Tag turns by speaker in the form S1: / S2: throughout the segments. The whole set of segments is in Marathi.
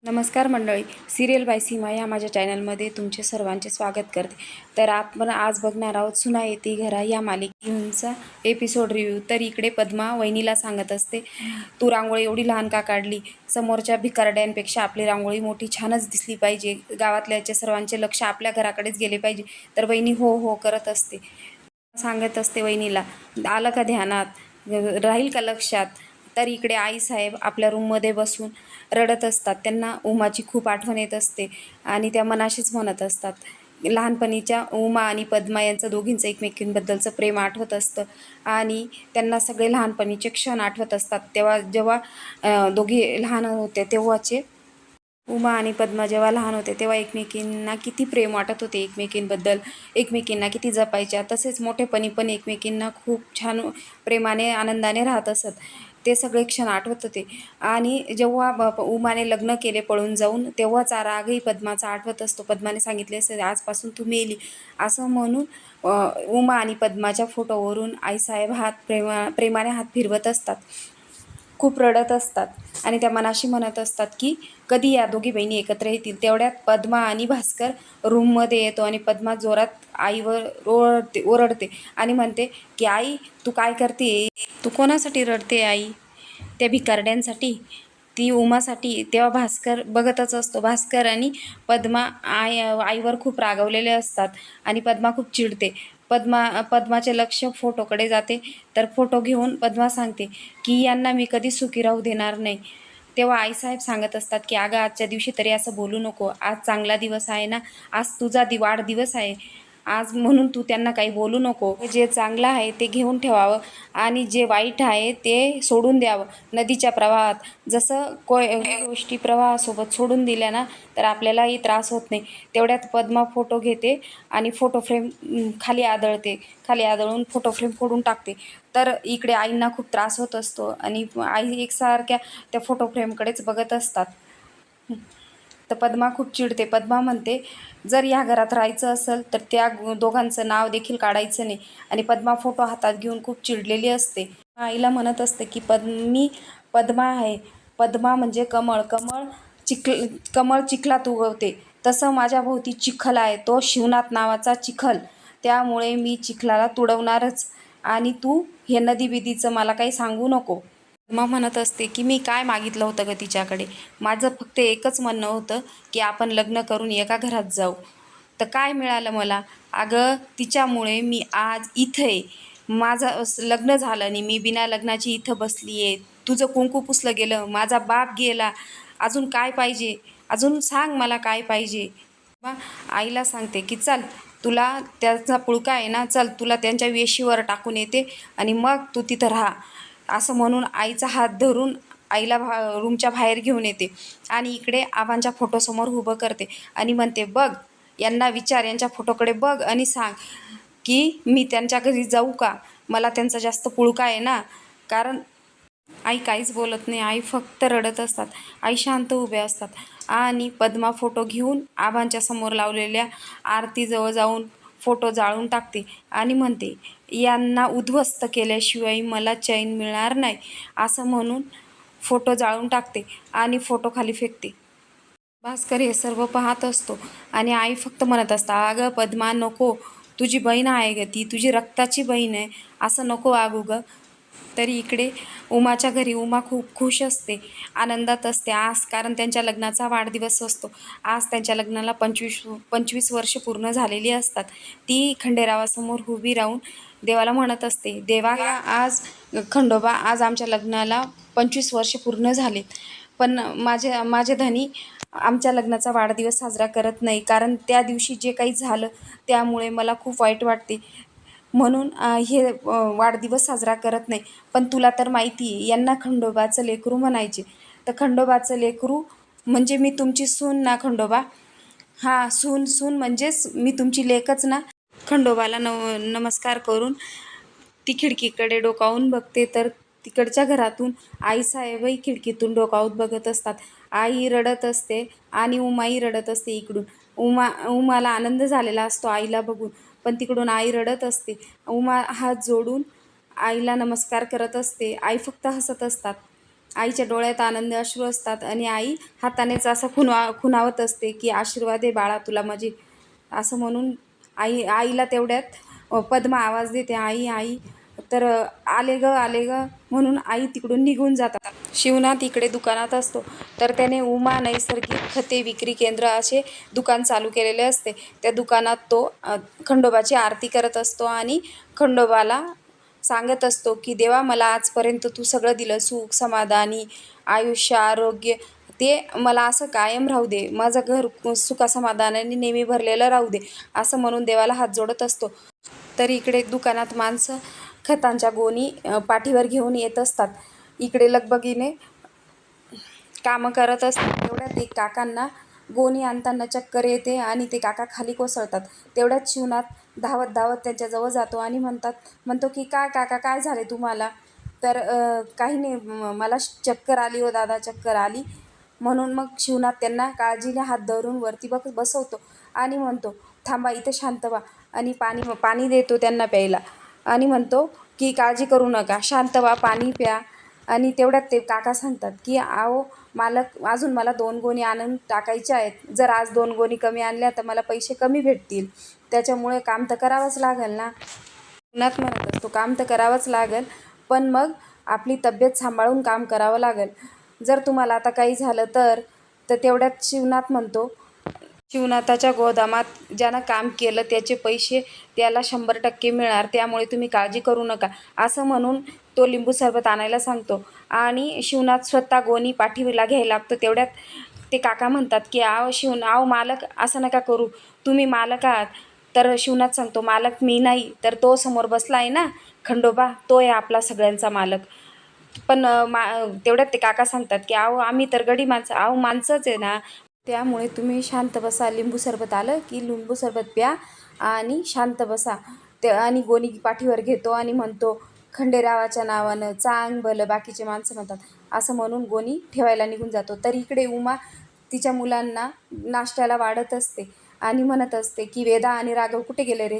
S1: नमस्कार मंडळी, सिरियल बाय सीमा या माझ्या चॅनलमध्ये तुमचे सर्वांचे स्वागत करते. तर आपण आज बघणार आहोत सुना येती घरा या मालिकेचा एपिसोड रिव्ह्यू. तर इकडे पद्मा वहिनीला सांगत असते, तू रांगोळी एवढी लहान का काढली? समोरच्या भिकारड्यांपेक्षा आपली रांगोळी मोठी छानच दिसली पाहिजे, गावातल्याचे सर्वांचे लक्ष आपल्या घराकडेच गेले पाहिजे. तर वहिनी हो हो करत असते, सांगत असते वहिनीला, आलं का ध्यानात, राहील का लक्षात? तर इकडे आईसाहेब आपल्या रूममध्ये बसून रडत असतात. त्यांना उमाची खूप आठवण येत असते आणि त्या मनाशीच म्हणत असतात. लहानपणीच्या उमा आणि पद्मा यांचं दोघींचं एकमेकींबद्दलचं प्रेम आठवत असतं आणि त्यांना सगळे लहानपणीचे क्षण आठवत असतात. जेव्हा दोघी लहान होते तेव्हाचे उमा आणि पद्मा जेव्हा लहान होते तेव्हा एकमेकींना किती प्रेम वाटत होते, एकमेकींबद्दल एकमेकींना किती जपायच्या. तसेच मोठेपणी पण एकमेकींना खूप छान प्रेमाने आनंदाने राहत असत. ते सगळे क्षण आठवत होते आणि जेव्हा उमाने लग्न केले पळून जाऊन तेव्हाचा रागही पद्माचा आठवत असतो. पद्माने सांगितले असते, आजपासून तू मेली असं म्हणून उमा आणि पद्माच्या फोटोवरून आईसाहेब प्रेमाने हात फिरवत असतात. खूप रडत असतात आणि त्या मनाशी म्हणत असतात की कधी या दोघी बहिणी एकत्र येतील. तेवढ्यात पद्मा आणि भास्कर रूममध्ये येतो आणि पद्मा जोरात आईवर ओरडते आणि म्हणते की आई, तू काय करते? तू कोणासाठी रडते आई? त्या भिकारड्यांसाठी, ती उमासाठी. तेव्हा भास्कर बघतच असतो. भास्कर आणि पद्मा आईवर खूप रागवलेले असतात आणि पद्मा खूप चिडते. पद्माचे लक्ष फोटोकडे जाते. तर फोटो घेऊन पद्मा सांगते की यांना मी कधी सुखी राहू देणार नाही. तेव्हा आईसाहेब सांगत असतात की अगं, आजच्या दिवशी तरी असं बोलू नको. आज चांगला दिवस आहे ना, आज तुझा वाढदिवस आहे आज, म्हणून तू त्यांना काही बोलू नको. जे चांगलं आहे ते घेऊन ठेवावं आणि जे वाईट आहे ते सोडून द्यावं नदीच्या प्रवाहात. जसं गोष्टी प्रवाहासोबत सोडून दिल्या ना तर आपल्यालाही त्रास होत नाही. तेवढ्यात पद्मा फोटो घेते आणि फोटो फ्रेम खाली आदळून फोटो फ्रेम फोडून टाकते. तर इकडे आईंना खूप त्रास होत असतो आणि आई एकसारख्या त्या फोटो फ्रेमकडेच बघत असतात. तर पद्मा खूप चिडते. पद्मा म्हणते, जर या घरात राहायचं असेल तर त्या दोघांचं नाव देखील काढायचं नाही. आणि पद्मा फोटो हातात घेऊन खूप चिडलेली असते. आईला म्हणत असते की मी पद्मा आहे. पद्मा म्हणजे कमळ. कमळ चिखलात उगवते. तसं माझ्या भोवती चिखल आहे, तो शिवनाथ नावाचा चिखल. त्यामुळे मी चिखलाला तुडवणारच आणि तू हे नदी मला काही सांगू नको. मग म्हणत असते की मी काय मागितलं होतं ग तिच्याकडे? माझं फक्त एकच म्हणणं होतं की आपण लग्न करून एका घरात जाऊ. तर काय मिळालं मला? अगं, तिच्यामुळे मी आज इथं आहे. माझं लग्न झालं आणि मी बिना लग्नाची इथं बसली आहे. तुझं कुंकू पुसलं गेलं, माझा बाप गेला. अजून काय पाहिजे? अजून सांग मला काय पाहिजे? मग आईला सांगते की चल, तुला त्याचा पुळका आहे ना, चल तुला त्यांच्या वेशीवर टाकून येते आणि मग तू तिथं राहा. असं म्हणून आईचा हात धरून आईला रूमच्या बाहेर घेऊन येते आणि इकडे आबांच्या फोटोसमोर उभं करते आणि म्हणते, बघ, यांना विचार, यांच्या फोटोकडे बघ आणि सांग की मी त्यांच्या घरी जाऊ का? मला त्यांचा जास्त पुळका आहे ना. कारण आई काहीच बोलत नाही. आई फक्त रडत असतात. आई शांत उभ्या असतात आणि पद्मा फोटो घेऊन आबांच्या समोर लावलेल्या आरतीजवळ जाऊन फोटो जाळून टाकते आणि म्हणते, यांना उद्ध्वस्त केल्याशिवाय मला चैन मिळणार नाही. असं म्हणून फोटो जाळून टाकते आणि फोटो खाली फेकते. भास्कर हे सर्व पाहत असतो आणि आई फक्त म्हणत असता, अगं पद्मा, नको. तुझी बहीण आहे ग, ती तुझी रक्ताची बहीण आहे. असं नको वागू ग. तरी इकडे उमाच्या घरी उमा खूप खुश असते, आनंदात असते आज, कारण त्यांच्या लग्नाचा वाढदिवस असतो. आज त्यांच्या लग्नाला 25 वर्ष पूर्ण झालेली असतात. ती खंडेरावासमोर उभी राहून देवाला म्हणत असते, देवा, खंडोबा, आज आमच्या लग्नाला 25 वर्ष पूर्ण झाले, पण माझे धनी आमच्या लग्नाचा वाढदिवस साजरा करत नाही. कारण त्या दिवशी जे काही झालं त्यामुळे मला खूप वाईट वाटते, म्हणून हे वाढदिवस साजरा करत नाही. पण तुला तर माहिती आहे, यांना खंडोबाचं लेकरू म्हणायचे. तर खंडोबाचं लेकरू म्हणजे मी तुमची सून ना खंडोबा? हां, सून म्हणजेच मी तुमची लेकच ना. खंडोबाला नमस्कार करून ती खिडकीकडे डोकावून बघते तर तिकडच्या घरातून आईसाहेबही खिडकीतून डोकावून बघत असतात. आई रडत असते आणि उमाही रडत असते. इकडून उमाला आनंद झालेला असतो आईला बघून, पण तिकडून आई रडत असते. उमा हात जोडून आईला नमस्कार करत असते. आई फक्त हसत असतात. आईच्या डोळ्यात आनंद अश्रू असतात आणि आई हातानेच असं खुणावत असते की आशीर्वाद आहे बाळा तुला माझी, असं म्हणून आईला तेवढ्यात पद्मा आवाज देते, आई आई. तर आले ग आले ग म्हणून आई तिकडून निघून जातात. शिवनाथ इकडे दुकानात असतो. तर त्याने उमा नैसर्गिक खते विक्री केंद्र असे दुकान चालू केलेले असते. त्या दुकानात तो खंडोबाची आरती करत असतो आणि खंडोबाला सांगत असतो की देवा मला आजपर्यंत तू सगळं दिलं, सुख समाधानी आयुष्य आरोग्य, ते मला असं कायम राहू दे, माझं घर सुखासमाधानाने नेहमी भरलेलं राहू दे, असं म्हणून देवाला हात जोडत असतो. तर इकडे दुकानात माणसं खतांच्या गोणी पाठीवर घेऊन येत असतात. इकडे लगबगीने कामं करत असतात. तेवढ्यात एक काकांना गोणी आणताना चक्कर येते आणि ते काका खाली कोसळतात. तेवढ्यात शिवनाथ धावत धावत त्यांच्याजवळ जातो आणि म्हणतो की काय काका काय झाले तुम्हाला? तर काही नाही, मला चक्कर आली हो दादा, चक्कर आली. म्हणून मग शिवनाथ त्यांना काळजीने हात धरून वरती बसवतो आणि म्हणतो थांबा इथे शांत व्हा, आणि पाणी देतो त्यांना प्यायला आणि म्हणतो की काळजी करू नका, शांत व्हा, पाणी प्या. आणि तेवढ्यात ते काका सांगतात की आहो मालक, अजून मला 2 गोणी आणून टाकायच्या आहेत. जर आज 2 गोणी कमी आणल्या तर मला पैसे कमी भेटतील, त्याच्यामुळे काम तर करावंच लागेल ना. शिवनाथ म्हणत असतो काम तर करावंच लागेल, पण मग आपली तब्येत सांभाळून काम करावं लागेल. जर तुम्हाला आता काही झालं तर तेवढ्यात शिवनाथ म्हणतो, शिवनाथाच्या गोदामात ज्यानं काम केलं त्याचे पैसे त्याला 100% मिळणार, त्यामुळे तुम्ही काळजी करू नका, असं म्हणून तो लिंबू सरबत आणायला सांगतो. आणि शिवनाथ स्वतः गोणी पाठीला घ्यायला लागतो. तेवढ्यात ते काका म्हणतात की आव मालक, असं नका करू, तुम्ही मालक आहात. तर शिवनाथ सांगतो मालक मी नाही, तर तो समोर बसला आहे ना खंडोबा, तो आहे आपला सगळ्यांचा मालक. पण तेवढ्यात ते काका सांगतात की आम्ही तर गडी माणसं, माणसंच आहे ना, त्यामुळे तुम्ही शांत बसा. लिंबू सरबत आलं की लिंबू सरबत प्या आणि शांत बसा. ते आणि गोणी पाठीवर घेतो आणि म्हणतो खंडेरावाच्या नावानं चांग भलं, बाकीचे माणसं म्हणतात, असं म्हणून गोणी ठेवायला निघून जातो. तर इकडे उमा तिच्या मुलांना नाश्त्याला वाढत असते आणि म्हणत असते की वेदा आणि राघव कुठे गेले रे?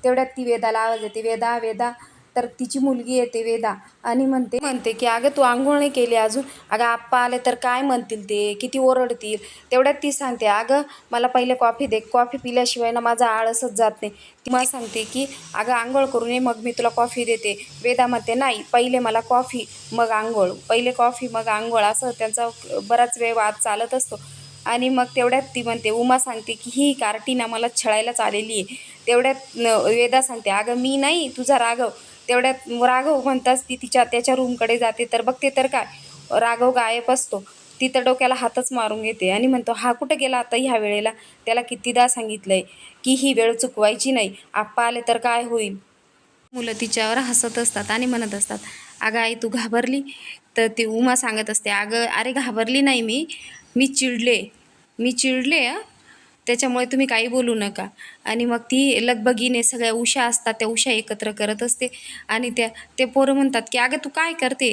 S1: तेवढ्यात ती वेदाला आवाज येते, वेदा वेदा. तर तिची मुलगी येते वेदा आणि म्हणते की अगं तू आंघोळ नाही केली अजून, अगं आप्पा आले तर काय म्हणतील, ते किती ओरडतील. तेवढ्यात ती सांगते अगं मला पहिले कॉफी दे, कॉफी पिल्याशिवाय ना माझा आळसच जात नाही. ती मला सांगते की अगं आंघोळ करून ये मग मी तुला कॉफी देते. वेदा म्हणते नाही, पहिले मला कॉफी मग आंघोळ, पहिले कॉफी मग आंघोळ, असं त्यांचा बराच वेळ वाद चालत असतो. आणि मग तेवढ्यात ती म्हणते, उमा सांगते की ही कार्टी ना मला छळायलाच आलेली आहे. तेवढ्यात वेदा सांगते अगं मी नाही, तुझा राघव. तेवढ्यात राघव म्हणताच ती त्याच्या रूमकडे जाते. तर बघते तर काय राघव गायब असतो. ती तर डोक्याला हातच मारून घेते आणि म्हणतो हा कुठं गेला आता ह्या वेळेला? त्याला कितीदा सांगितलंय की ही वेळ चुकवायची नाही, आप्पा आले तर काय होईल. मुलं तिच्यावर हसत असतात आणि म्हणत असतात अगं आई तू घाबरली? तर ती उमा सांगत असते अगं अरे घाबरली नाही मी चिडले त्याच्यामुळे तुम्ही काही बोलू नका. आणि मग ती लगबगीने सगळ्या उषा असतात त्या उषा एकत्र करत असते आणि ते पोरं म्हणतात की अगं तू काय करते?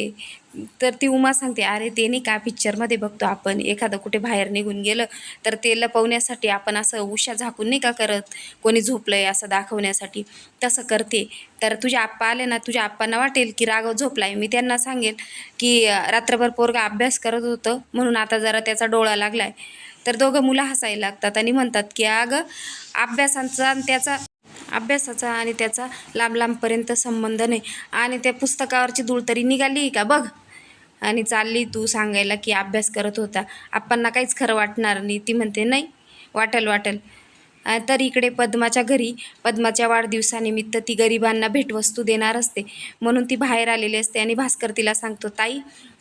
S1: तर ती उमा सांगते अरे ते नाही का पिक्चरमध्ये बघतो आपण, एखादं कुठे बाहेर निघून गेलं तर ते लपवण्यासाठी आपण असं उषा झाकून नाही का करत, कोणी झोपलंय असं दाखवण्यासाठी, तसं करते. तर तुझ्या आप्पा आले ना, तुझ्या आप्पांना वाटेल की राघव झोपलाय, मी त्यांना सांगेल की रात्रभर पोरगा अभ्यास करत होतं म्हणून आता जरा त्याचा डोळा लागलाय. तर दोघं मुलं हसायला लागतात आणि म्हणतात की अगं अभ्यासाचा आणि त्याचा लांब लांबपर्यंत संबंध नाही, आणि त्या पुस्तकावरची धूळ तरी निघाली का बघ, आणि चालली तू सांगायला की अभ्यास करत होता, आप्पांना काहीच खरं वाटणार नाही. ती म्हणते नाही, वाटेल. तर इकडे पद्माच्या घरी पद्माच्या वाढदिवसानिमित्त ती गरिबांना भेटवस्तू देणार असते, म्हणून ती बाहेर आलेली असते आणि भास्कर तिला सांगतो ताई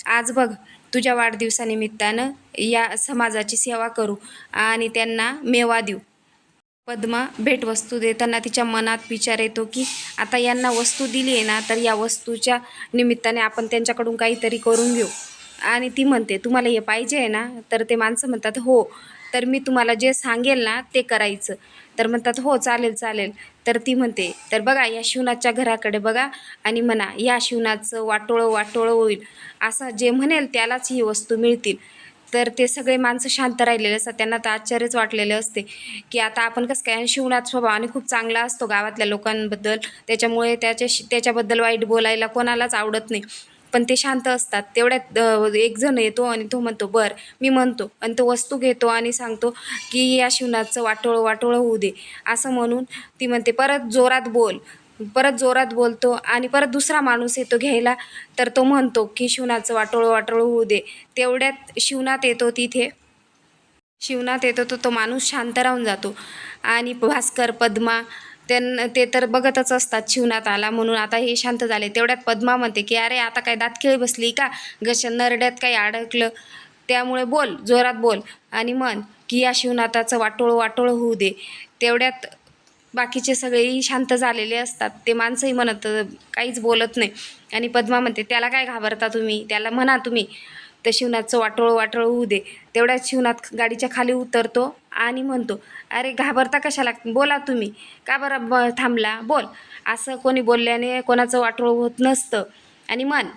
S1: आज बघ तुझ्या वाढदिवसानिमित्तानं या समाजाची सेवा करू आणि त्यांना मेवा देऊ. पद्मा भेटवस्तू देताना तिच्या मनात विचार येतो की आता यांना वस्तू दिली आहे ना, तर या वस्तूच्या निमित्ताने आपण त्यांच्याकडून काहीतरी करून घेऊ. आणि ती म्हणते तुम्हाला हे पाहिजे आहे ना? तर ते माणसं म्हणतात हो. तर मी तुम्हाला जे सांगेल ना ते करायचं. तर म्हणतात हो चालेल. तर ती म्हणते तर बघा या शिवनाथच्या घराकडे बघा आणि म्हणा या शिवनाथचं वाटोळं होईल, असं जे म्हणेल त्यालाच ही वस्तू मिळतील. तर ते सगळे माणसं शांत राहिलेले असतात. त्यांना तर आश्चर्यच वाटलेले असते की आता आपण कसं काय. आणि शिवनाथ स्वभावाने खूप चांगला असतो गावातल्या लोकांबद्दल, त्याच्यामुळे त्याच्याबद्दल वाईट बोलायला कोणालाच आवडत नाही. पण ते शांत असतात. तेवढ्यात एक जण येतो आणि तो म्हणतो बरं मी म्हणतो, आणि तो वस्तू घेतो आणि सांगतो की या शिवनाथचं वाटोळं वाटोळं होऊ दे असं म्हणून ती म्हणते परत जोरात बोल. परत जोरात बोलतो आणि परत दुसरा माणूस येतो घ्यायला, तर तो म्हणतो की शिवनाथचं वाटोळं वाटोळं होऊ दे. तेवढ्यात शिवनाथ येतो तिथे. शिवनाथ येतो तर तो माणूस शांत राहून जातो आणि भास्कर, पद्मा ते तर बघतच असतात शिवनाथ आला म्हणून आता हे शांत झाले. तेवढ्यात पद्मा म्हणते की अरे आता काय दातखिळी बसली का, घशात नरड्यात काही अडकलं, त्यामुळे बोल, जोरात बोल आणि म्हण की या शिवनाथाचं वाटोळं वाटोळं होऊ दे. तेवढ्यात बाकीचे सगळेही शांत झालेले असतात. ते माणसंही म्हणत काहीच बोलत नाही आणि पद्मा म्हणते त्याला काय घाबरता तुम्ही, त्याला म्हणा तुम्ही तर शिवनाथचं वाटोळं वाटोळं होऊ दे. तेवढ्यात शिवनाथ गाडीच्या खाली उतरतो आणि म्हणतो अरे घाबरता कशाला, बोला तुम्ही, का बरं थांबला, बोल. असं कोणी बोलल्याने कोणाचं वाटोळं होत नसतं. आणि म्हण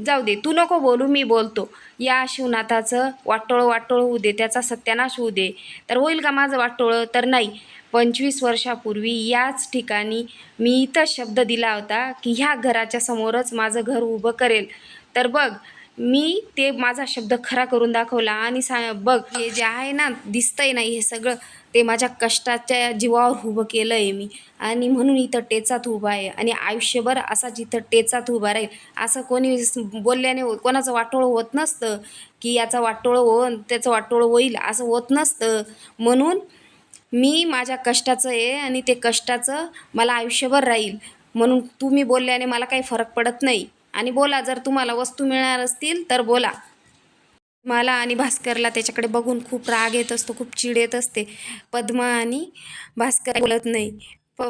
S1: जाऊ दे, तू नको बोलू, मी बोलतो. या शिवनाथाचं वाटोळं वाटोळं होऊ दे, त्याचा सत्यानाश होऊ दे. तर होईल का माझं वाटोळं? तर नाही. 25 वर्षापूर्वी याच ठिकाणी मी इथं शब्द दिला होता की ह्या घराच्या समोरच माझं घर उभं करेल. तर बघ, मी ते माझा शब्द खरा करून दाखवला आणि बघ हे जे आहे ना, दिसतंय ना हे सगळं, ते माझ्या कष्टाच्या जीवावर उभं केलं आहे मी, आणि म्हणून इथं टेचात उभा आहे आणि आयुष्यभर असाच इथं टेचात उभा राहील. असं कोणी बोलल्याने कोणाचं वाटोळं होत नसतं की याचं वाटोळं होऊन त्याचं वाटोळं होईल, असं होत नसतं. म्हणून मी माझ्या कष्टाचं आहे आणि ते कष्टाचं मला आयुष्यभर राहील. म्हणून तुम्ही बोलल्याने मला काही फरक पडत नाही. आणि बोला, जर तुम्हाला वस्तू मिळणार असतील तर बोला. मला आणि भास्करला त्याच्याकडे बघून खूप राग येत असतो, खूप चिड येत असते. पद्मा आणि भास्कर बोलत नाही.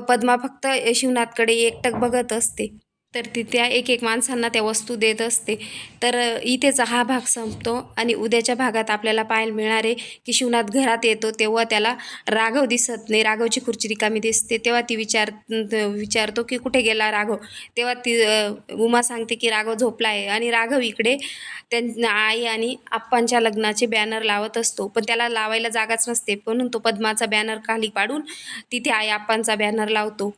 S1: पद्मा फक्त शिवनाथकडे एकटक बघत असते. तर ती त्या एक एक माणसांना त्या वस्तू देत असते. तर इथेच हा भाग संपतो आणि उद्याच्या भागात आपल्याला पाहायला मिळणार आहे की शिवनाथ घरात येतो तेव्हा त्याला राघव दिसत नाही. राघवची खुर्ची रिकामी दिसते. तेव्हा ती विचारतो की कुठे गेला राघव. तेव्हा ती उमा सांगते की राघव झोपला आहे आणि राघव इकडे आई आणि आप्पांच्या लग्नाचे बॅनर लावत असतो. पण त्याला लावायला जागाच नसते, म्हणून तो पद्माचा बॅनर खाली पाडून तिथे आई आप्पांचा बॅनर लावतो.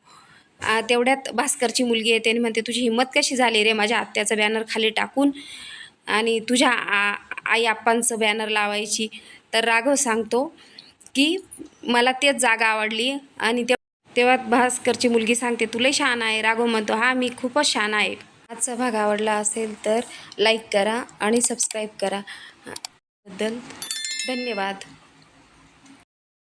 S1: तेवढ्यात भास्करची मुलगी येते आणि म्हणते तुझी हिंमत कशी झाली रे माझ्या आत्याचा बॅनर खाली टाकून आणि तुझ्या आई आप्पांचं बॅनर लावायची. तर राघव सांगतो की मला तेच जागा आवडली. आणि तेव्हा भास्करची मुलगी सांगते तुलाही शहाणा आहे. राघव म्हणतो हा मी खूपच शहाणा आहे. आजचा भाग आवडला असेल तर लाईक करा आणि सबस्क्राईब करा. बद्दल धन्यवाद.